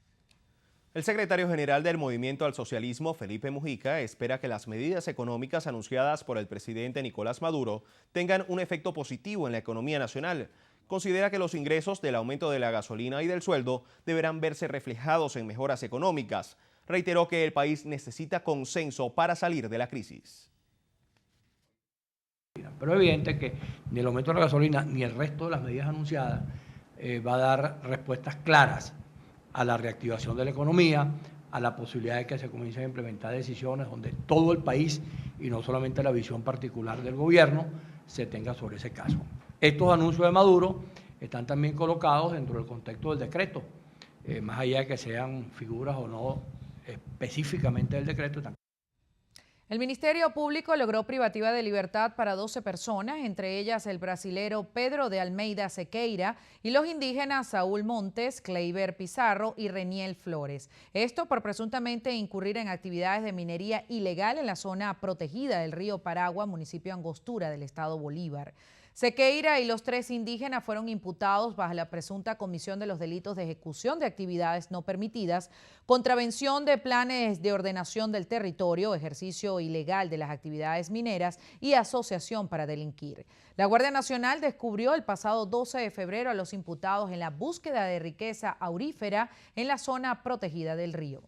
El secretario general del Movimiento al Socialismo, Felipe Mujica, espera que las medidas económicas anunciadas por el presidente Nicolás Maduro tengan un efecto positivo en la economía nacional. Considera que los ingresos del aumento de la gasolina y del sueldo deberán verse reflejados en mejoras económicas. Reiteró que el país necesita consenso para salir de la crisis. Pero es evidente que ni el aumento de la gasolina ni el resto de las medidas anunciadas va a dar respuestas claras a la reactivación de la economía, a la posibilidad de que se comiencen a implementar decisiones donde todo el país y no solamente la visión particular del gobierno se tenga sobre ese caso. Estos anuncios de Maduro están también colocados dentro del contexto del decreto, más allá de que sean figuras o no específicamente del decreto. El Ministerio Público logró privativa de libertad para 12 personas, entre ellas el brasilero Pedro de Almeida Sequeira y los indígenas Saúl Montes, Kleiber Pizarro y Reniel Flores. Esto por presuntamente incurrir en actividades de minería ilegal en la zona protegida del río Paragua, municipio Angostura del estado Bolívar. Sequeira y los 3 indígenas fueron imputados bajo la presunta comisión de los delitos de ejecución de actividades no permitidas, contravención de planes de ordenación del territorio, ejercicio ilegal de las actividades mineras y asociación para delinquir. La Guardia Nacional descubrió el pasado 12 de febrero a los imputados en la búsqueda de riqueza aurífera en la zona protegida del río.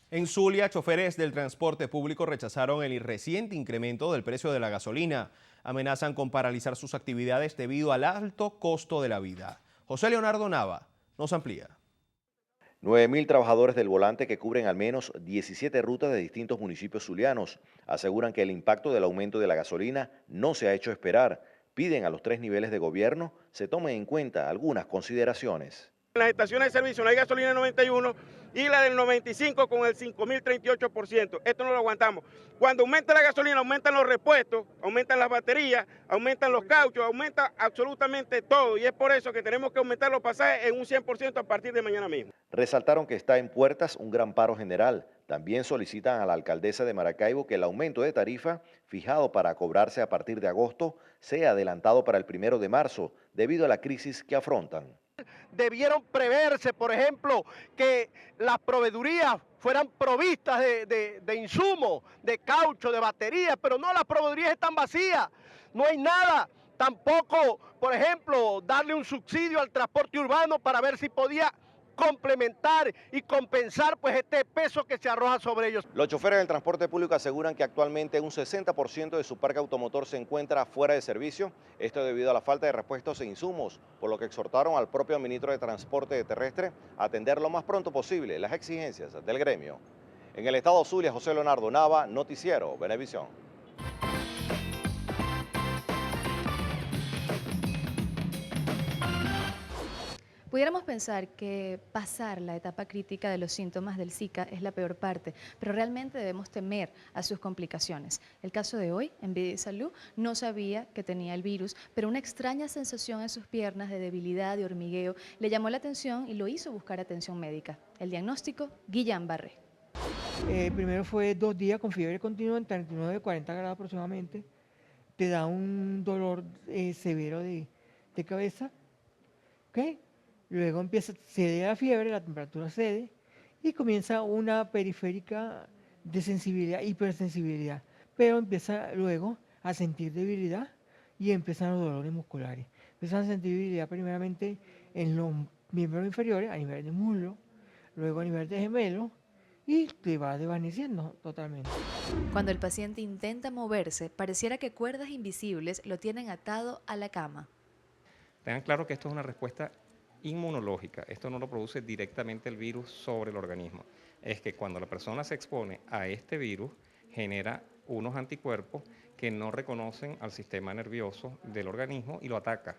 En Zulia, choferes del transporte público rechazaron el reciente incremento del precio de la gasolina. Amenazan con paralizar sus actividades debido al alto costo de la vida. José Leonardo Nava nos amplía. 9.000 trabajadores del volante que cubren al menos 17 rutas de distintos municipios zulianos aseguran que el impacto del aumento de la gasolina no se ha hecho esperar. Piden a los 3 niveles de gobierno se tomen en cuenta algunas consideraciones. En las estaciones de servicio no hay gasolina 91 y la del 95 con el 5.038%. Esto no lo aguantamos. Cuando aumenta la gasolina, aumentan los repuestos, aumentan las baterías, aumentan los cauchos, aumenta absolutamente todo. Y es por eso que tenemos que aumentar los pasajes en un 100% a partir de mañana mismo. Resaltaron que está en puertas un gran paro general. También solicitan a la alcaldesa de Maracaibo que el aumento de tarifa, fijado para cobrarse a partir de agosto, sea adelantado para el 1 de marzo, debido a la crisis que afrontan. Debieron preverse, por ejemplo, que las proveedurías fueran provistas de insumos, de caucho, de baterías, pero no, las proveedurías están vacías, no hay nada. Tampoco, por ejemplo, darle un subsidio al transporte urbano para ver si podía complementar y compensar pues este peso que se arroja sobre ellos. Los choferes del transporte público aseguran que actualmente un 60% de su parque automotor se encuentra fuera de servicio, esto debido a la falta de repuestos e insumos, por lo que exhortaron al propio ministro de Transporte Terrestre a atender lo más pronto posible las exigencias del gremio. En el estado Zulia, José Leonardo Nava, Noticiero Venevisión. Pudiéramos pensar que pasar la etapa crítica de los síntomas del Zika es la peor parte, pero realmente debemos temer a sus complicaciones. El caso de hoy, en Vida y Salud, no sabía que tenía el virus, pero una extraña sensación en sus piernas de debilidad, de hormigueo, le llamó la atención y lo hizo buscar atención médica. El diagnóstico, Guillán Barré. Primero fue 2 días con fiebre continua en 39, 40 grados aproximadamente. Te da un dolor severo de cabeza. ¿Okay? Luego cede la fiebre, la temperatura cede y comienza una periférica de sensibilidad, hipersensibilidad. Pero empieza luego a sentir debilidad y empiezan los dolores musculares. Empiezan a sentir debilidad primeramente en los miembros inferiores, a nivel de muslo, luego a nivel de gemelo y te va desvaneciendo totalmente. Cuando el paciente intenta moverse, pareciera que cuerdas invisibles lo tienen atado a la cama. Tengan claro que esto es una respuesta inmunológica, esto no lo produce directamente el virus sobre el organismo, es que cuando la persona se expone a este virus genera unos anticuerpos que no reconocen al sistema nervioso del organismo y lo ataca,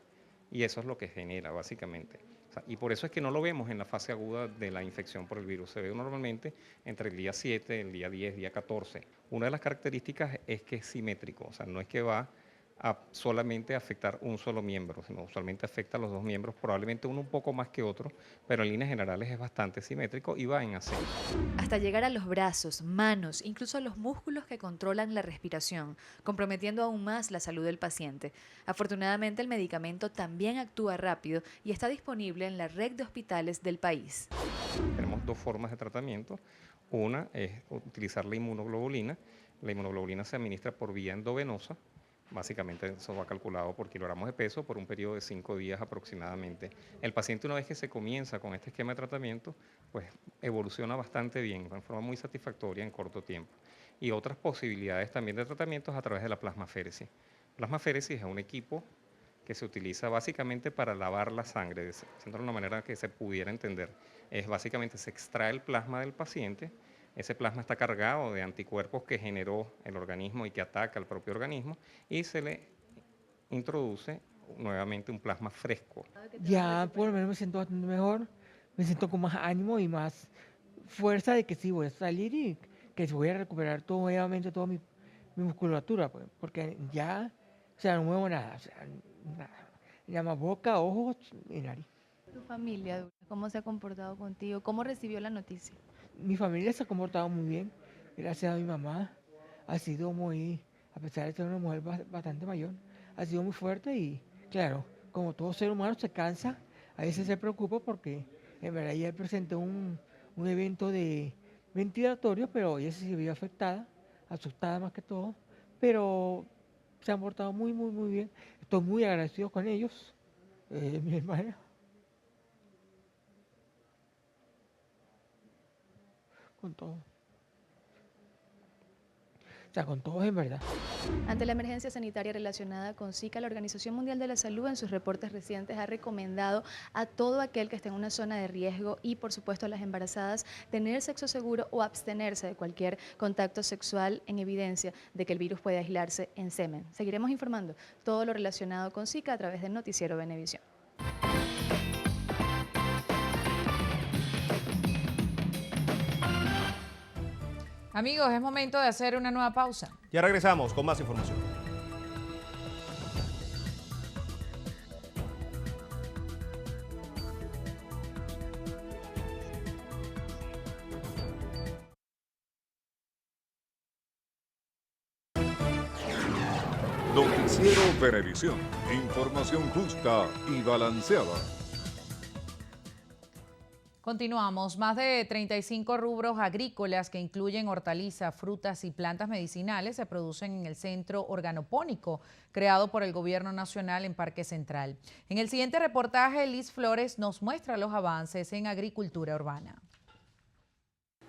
y eso es lo que genera básicamente. Y por eso es que no lo vemos en la fase aguda de la infección por el virus, se ve normalmente entre el día 7, el día 10, día 14. Una de las características es que es simétrico, o sea, no es que va a solamente afectar un solo miembro, sino usualmente afecta a los 2 miembros, probablemente uno un poco más que otro, pero en líneas generales es bastante simétrico y va en ascenso. Hasta llegar a los brazos, manos, incluso a los músculos que controlan la respiración, comprometiendo aún más la salud del paciente. Afortunadamente el medicamento también actúa rápido y está disponible en la red de hospitales del país. Tenemos 2 formas de tratamiento. Una es utilizar la inmunoglobulina. La inmunoglobulina se administra por vía endovenosa. Básicamente eso va calculado por kilogramos de peso por un periodo de 5 días aproximadamente. El paciente, una vez que se comienza con este esquema de tratamiento, pues evoluciona bastante bien, de forma muy satisfactoria en corto tiempo. Y otras posibilidades también de tratamientos a través de la plasmaféresis. Plasmaféresis es un equipo que se utiliza básicamente para lavar la sangre, de una manera que se pudiera entender. Es básicamente se extrae el plasma del paciente. Ese plasma está cargado de anticuerpos que generó el organismo y que ataca al propio organismo y se le introduce nuevamente un plasma fresco. Ya por lo menos me siento bastante mejor, me siento con más ánimo y más fuerza de que sí voy a salir y que voy a recuperar nuevamente toda mi musculatura, pues, porque ya, o sea, no muevo nada, o sea, nada. Ya más boca, ojos y nariz. ¿Tu familia, cómo se ha comportado contigo? ¿Cómo recibió la noticia? Mi familia se ha comportado muy bien, gracias a mi mamá. Ha sido muy, a pesar de ser una mujer bastante mayor, ha sido muy fuerte y, claro, como todo ser humano se cansa, a veces se preocupa porque en verdad ella presentó un evento de ventilatorio, pero ella se vio afectada, asustada más que todo, pero se han portado muy, muy, muy bien. Estoy muy agradecido con ellos, mi hermana. Con todo. O sea, con todos en verdad. Ante la emergencia sanitaria relacionada con Zika, la Organización Mundial de la Salud en sus reportes recientes ha recomendado a todo aquel que esté en una zona de riesgo y por supuesto a las embarazadas tener sexo seguro o abstenerse de cualquier contacto sexual en evidencia de que el virus puede aislarse en semen. Seguiremos informando todo lo relacionado con Zika a través del Noticiero Venevisión. Amigos, es momento de hacer una nueva pausa. Ya regresamos con más información. Noticiero Venevisión. Información justa y balanceada. Continuamos. Más de 35 rubros agrícolas que incluyen hortalizas, frutas y plantas medicinales se producen en el Centro Organopónico, creado por el Gobierno Nacional en Parque Central. En el siguiente reportaje, Liz Flores nos muestra los avances en agricultura urbana.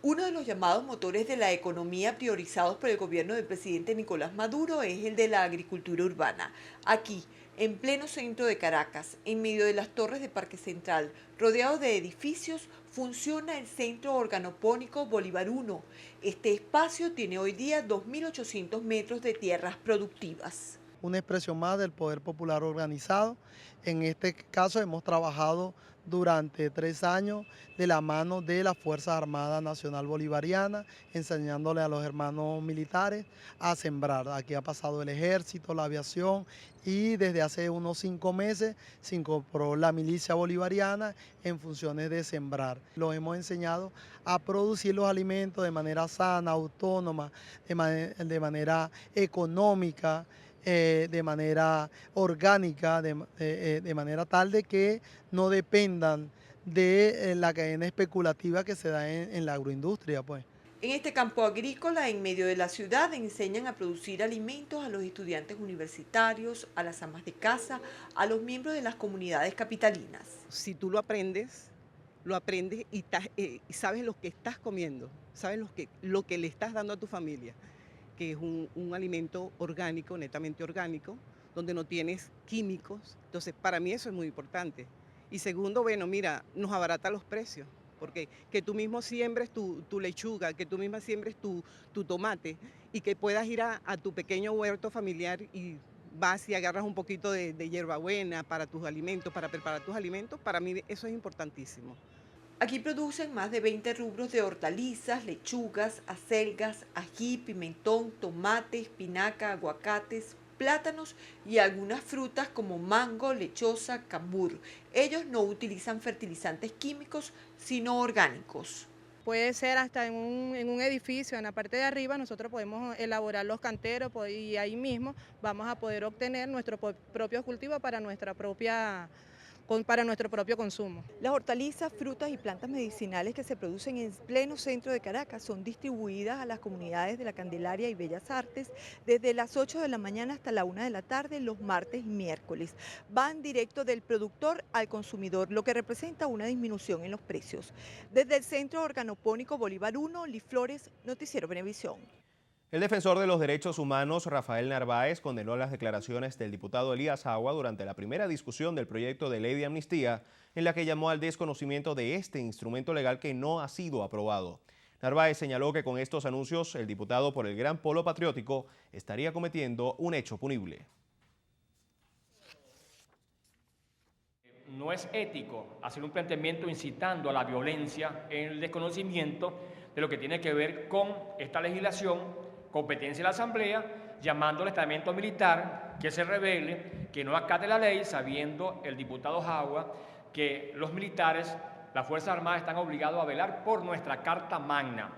Uno de los llamados motores de la economía priorizados por el gobierno del presidente Nicolás Maduro es el de la agricultura urbana. Aquí, en pleno centro de Caracas, en medio de las torres de Parque Central, rodeado de edificios, funciona el Centro Organopónico Bolívar 1. Este espacio tiene hoy día 2.800 metros de tierras productivas. Una expresión más del poder popular organizado. En este caso hemos trabajado durante 3 años de la mano de la Fuerza Armada Nacional Bolivariana, enseñándole a los hermanos militares a sembrar. Aquí ha pasado el ejército, la aviación y desde hace unos 5 meses se incorporó la milicia bolivariana en funciones de sembrar. Los hemos enseñado a producir los alimentos de manera sana, autónoma, de manera económica, de manera orgánica, de manera tal de que no dependan de la cadena especulativa que se da en la agroindustria, pues. En este campo agrícola, en medio de la ciudad, enseñan a producir alimentos a los estudiantes universitarios, a las amas de casa, a los miembros de las comunidades capitalinas. Si tú lo aprendes y sabes lo que estás comiendo, sabes lo que le estás dando a tu familia, que es un alimento orgánico, netamente orgánico, donde no tienes químicos. Entonces, para mí eso es muy importante. Y segundo, bueno, mira, nos abarata los precios, porque que tú mismo siembres tu lechuga, que tú misma siembres tu tomate y que puedas ir a tu pequeño huerto familiar y vas y agarras un poquito de hierbabuena para tus alimentos, para preparar tus alimentos, para mí eso es importantísimo. Aquí producen más de 20 rubros de hortalizas, lechugas, acelgas, ají, pimentón, tomate, espinaca, aguacates, plátanos y algunas frutas como mango, lechosa, cambur. Ellos no utilizan fertilizantes químicos, sino orgánicos. Puede ser hasta en un edificio, en la parte de arriba, nosotros podemos elaborar los canteros y ahí mismo vamos a poder obtener nuestro propio cultivo para nuestro propio consumo. Las hortalizas, frutas y plantas medicinales que se producen en pleno centro de Caracas son distribuidas a las comunidades de La Candelaria y Bellas Artes desde las 8 de la mañana hasta la 1 de la tarde, los martes y miércoles. Van directo del productor al consumidor, lo que representa una disminución en los precios. Desde el Centro Organopónico Bolívar 1, Liz Flores, Noticiero Venevisión. El defensor de los derechos humanos, Rafael Narváez, condenó las declaraciones del diputado Elías Agua durante la primera discusión del proyecto de ley de amnistía, en la que llamó al desconocimiento de este instrumento legal que no ha sido aprobado. Narváez señaló que con estos anuncios el diputado por el Gran Polo Patriótico estaría cometiendo un hecho punible. No es ético hacer un planteamiento incitando a la violencia en el desconocimiento de lo que tiene que ver con esta legislación, competencia de la Asamblea, llamando al estamento militar que se rebele, que no acate la ley, sabiendo el diputado Jagua que los militares, las Fuerzas Armadas, están obligados a velar por nuestra Carta Magna.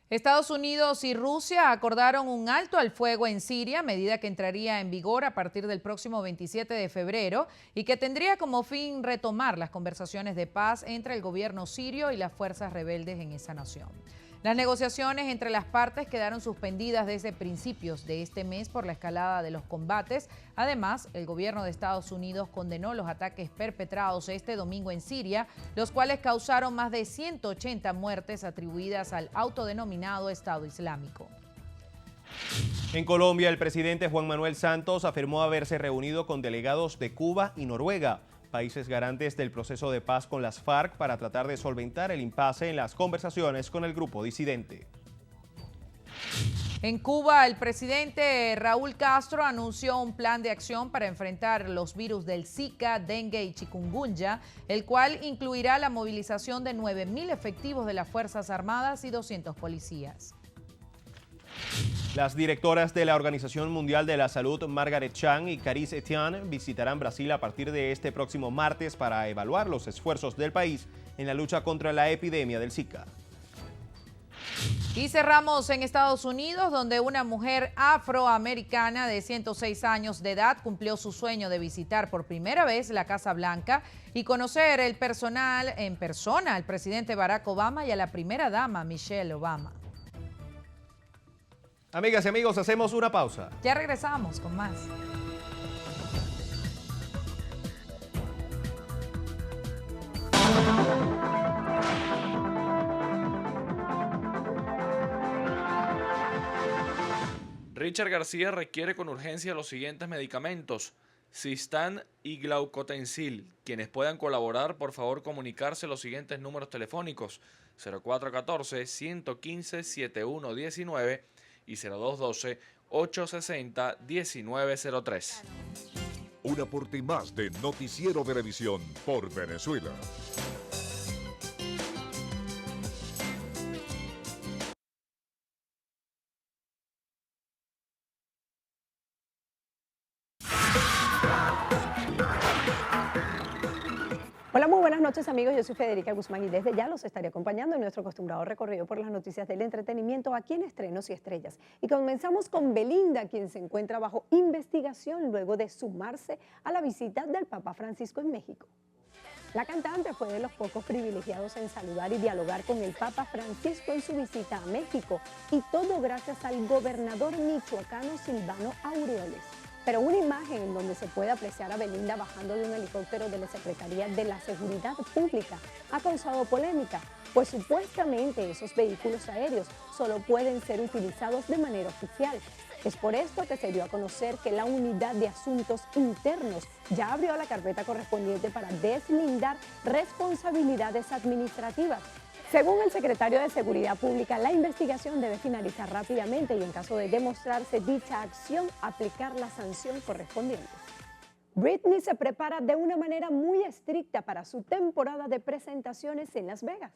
Estados Unidos y Rusia acordaron un alto al fuego en Siria, medida que entraría en vigor a partir del próximo 27 de febrero y que tendría como fin retomar las conversaciones de paz entre el gobierno sirio y las fuerzas rebeldes en esa nación. Las negociaciones entre las partes quedaron suspendidas desde principios de este mes por la escalada de los combates. Además, el gobierno de Estados Unidos condenó los ataques perpetrados este domingo en Siria, los cuales causaron más de 180 muertes atribuidas al autodenominado Estado Islámico. En Colombia, el presidente Juan Manuel Santos afirmó haberse reunido con delegados de Cuba y Noruega, países garantes del proceso de paz con las FARC, para tratar de solventar el impasse en las conversaciones con el grupo disidente. En Cuba, el presidente Raúl Castro anunció un plan de acción para enfrentar los virus del Zika, dengue y chikungunya, el cual incluirá la movilización de 9.000 efectivos de las Fuerzas Armadas y 200 policías. Las directoras de la Organización Mundial de la Salud, Margaret Chan y Caris Etienne, visitarán Brasil a partir de este próximo martes para evaluar los esfuerzos del país en la lucha contra la epidemia del Zika. Y cerramos en Estados Unidos, donde una mujer afroamericana de 106 años de edad cumplió su sueño de visitar por primera vez la Casa Blanca y conocer el personal en persona al presidente Barack Obama y a la primera dama Michelle Obama. Amigas y amigos, hacemos una pausa. Ya regresamos con más. Richard García requiere con urgencia los siguientes medicamentos: Sistan y Glaucotensil. Quienes puedan colaborar, por favor comunicarse los siguientes números telefónicos: 0414-115-7119 y 0212-860-1903. Un aporte más de Noticiero Venevisión por Venezuela. Hola, muy buenas noches amigos, yo soy Federica Guzmán y desde ya los estaré acompañando en nuestro acostumbrado recorrido por las noticias del entretenimiento aquí en Estrenos y Estrellas. Y comenzamos con Belinda, quien se encuentra bajo investigación luego de sumarse a la visita del Papa Francisco en México. La cantante fue de los pocos privilegiados en saludar y dialogar con el Papa Francisco en su visita a México, y todo gracias al gobernador michoacano Silvano Aureoles. Pero una imagen en donde se puede apreciar a Belinda bajando de un helicóptero de la Secretaría de la Seguridad Pública ha causado polémica, pues supuestamente esos vehículos aéreos solo pueden ser utilizados de manera oficial. Es por esto que se dio a conocer que la Unidad de Asuntos Internos ya abrió la carpeta correspondiente para deslindar responsabilidades administrativas. Según el secretario de Seguridad Pública, la investigación debe finalizar rápidamente y en caso de demostrarse dicha acción, aplicar la sanción correspondiente. Britney se prepara de una manera muy estricta para su temporada de presentaciones en Las Vegas.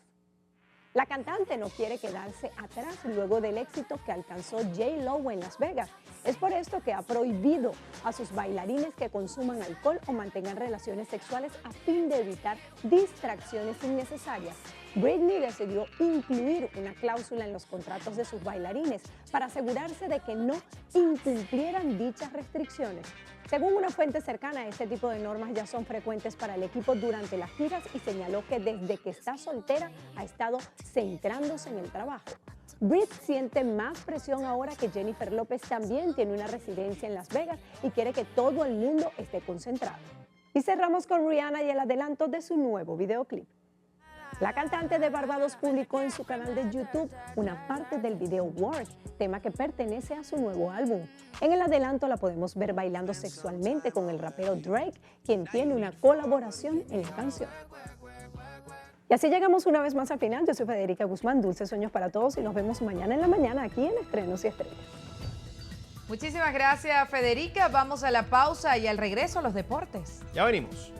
La cantante no quiere quedarse atrás luego del éxito que alcanzó J.Lo en Las Vegas. Es por esto que ha prohibido a sus bailarines que consuman alcohol o mantengan relaciones sexuales a fin de evitar distracciones innecesarias. Britney decidió incluir una cláusula en los contratos de sus bailarines para asegurarse de que no incumplieran dichas restricciones. Según una fuente cercana, este tipo de normas ya son frecuentes para el equipo durante las giras y señaló que desde que está soltera ha estado centrándose en el trabajo. Brit siente más presión ahora que Jennifer López también tiene una residencia en Las Vegas y quiere que todo el mundo esté concentrado. Y cerramos con Rihanna y el adelanto de su nuevo videoclip. La cantante de Barbados publicó en su canal de YouTube una parte del video Work, tema que pertenece a su nuevo álbum. En el adelanto la podemos ver bailando sexualmente con el rapero Drake, quien tiene una colaboración en la canción. Y así llegamos una vez más al final. Yo soy Federica Guzmán, dulces sueños para todos y nos vemos mañana en la mañana aquí en Estrenos y Estrellas. Muchísimas gracias, Federica. Vamos a la pausa y al regreso a los deportes. Ya venimos.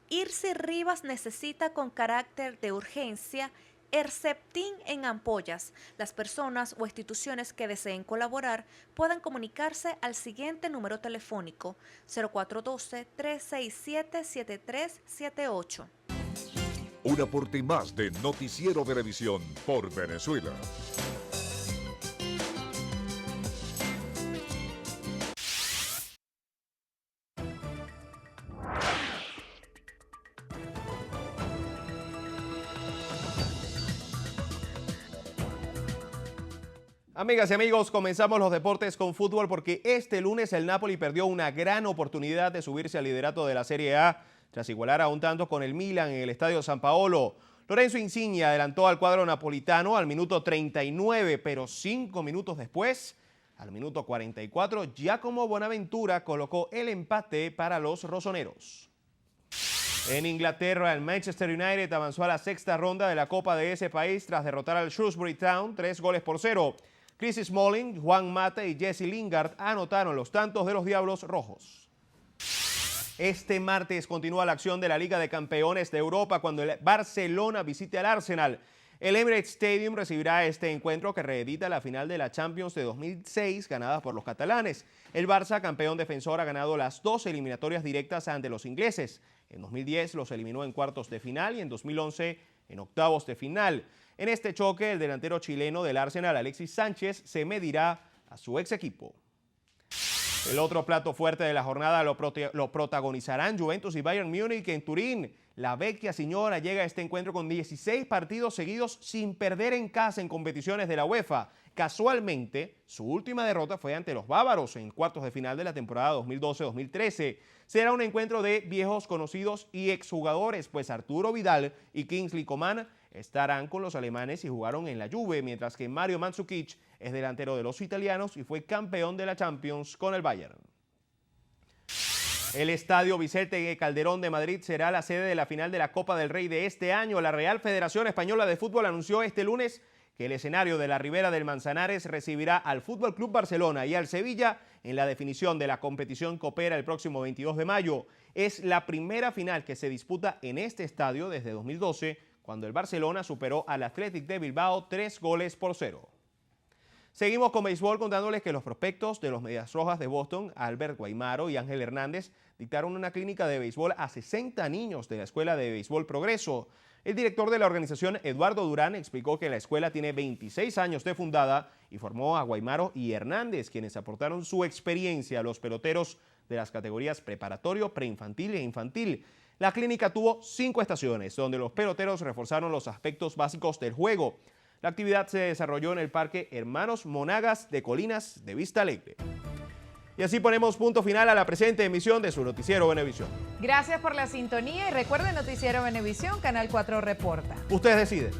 Irsi Rivas necesita con carácter de urgencia Herceptin en ampollas. Las personas o instituciones que deseen colaborar pueden comunicarse al siguiente número telefónico: 0412-367-7378. Un aporte más de Noticiero Venevisión por Venezuela. Amigas y amigos, comenzamos los deportes con fútbol porque este lunes el Napoli perdió una gran oportunidad de subirse al liderato de la Serie A tras igualar a un tanto con el Milan en el Estadio San Paolo. Lorenzo Insigne adelantó al cuadro napolitano al minuto 39, pero 5 minutos después, al minuto 44, Giacomo Bonaventura colocó el empate para los rosoneros. En Inglaterra, el Manchester United avanzó a la sexta ronda de la Copa de ese país tras derrotar al Shrewsbury Town 3-0. Chris Smalling, Juan Mata y Jesse Lingard anotaron los tantos de los Diablos Rojos. Este martes continúa la acción de la Liga de Campeones de Europa cuando el Barcelona visite al Arsenal. El Emirates Stadium recibirá este encuentro que reedita la final de la Champions de 2006 ganada por los catalanes. El Barça, campeón defensor, ha ganado las 2 eliminatorias directas ante los ingleses. En 2010 los eliminó en cuartos de final y en 2011 en octavos de final. En este choque, el delantero chileno del Arsenal, Alexis Sánchez, se medirá a su ex equipo. El otro plato fuerte de la jornada lo protagonizarán Juventus y Bayern Múnich en Turín. La vecchia señora llega a este encuentro con 16 partidos seguidos sin perder en casa en competiciones de la UEFA. Casualmente, su última derrota fue ante los bávaros en cuartos de final de la temporada 2012-2013. Será un encuentro de viejos conocidos y exjugadores, pues Arturo Vidal y Kingsley Coman estarán con los alemanes y jugaron en la Juve, mientras que Mario Mandzukic es delantero de los italianos y fue campeón de la Champions con el Bayern. El Estadio Vicente Calderón de Madrid será la sede de la final de la Copa del Rey de este año. La Real Federación Española de Fútbol anunció este lunes que el escenario de la Ribera del Manzanares recibirá al Fútbol Club Barcelona y al Sevilla en la definición de la competición copera el próximo 22 de mayo. Es la primera final que se disputa en este estadio desde 2012, cuando el Barcelona superó al Athletic de Bilbao 3-0. Seguimos con béisbol contándoles que los prospectos de los Medias Rojas de Boston, Albert Guaymaro y Ángel Hernández, dictaron una clínica de béisbol a 60 niños de la Escuela de Béisbol Progreso. El director de la organización, Eduardo Durán, explicó que la escuela tiene 26 años de fundada y formó a Guaymaro y Hernández, quienes aportaron su experiencia a los peloteros de las categorías preparatorio, preinfantil e infantil. La clínica tuvo 5 estaciones, donde los peloteros reforzaron los aspectos básicos del juego. La actividad se desarrolló en el Parque Hermanos Monagas de Colinas de Vista Alegre. Y así ponemos punto final a la presente emisión de su Noticiero Venevisión. Gracias por la sintonía y recuerden Noticiero Venevisión, Canal 4 reporta. Usted decide.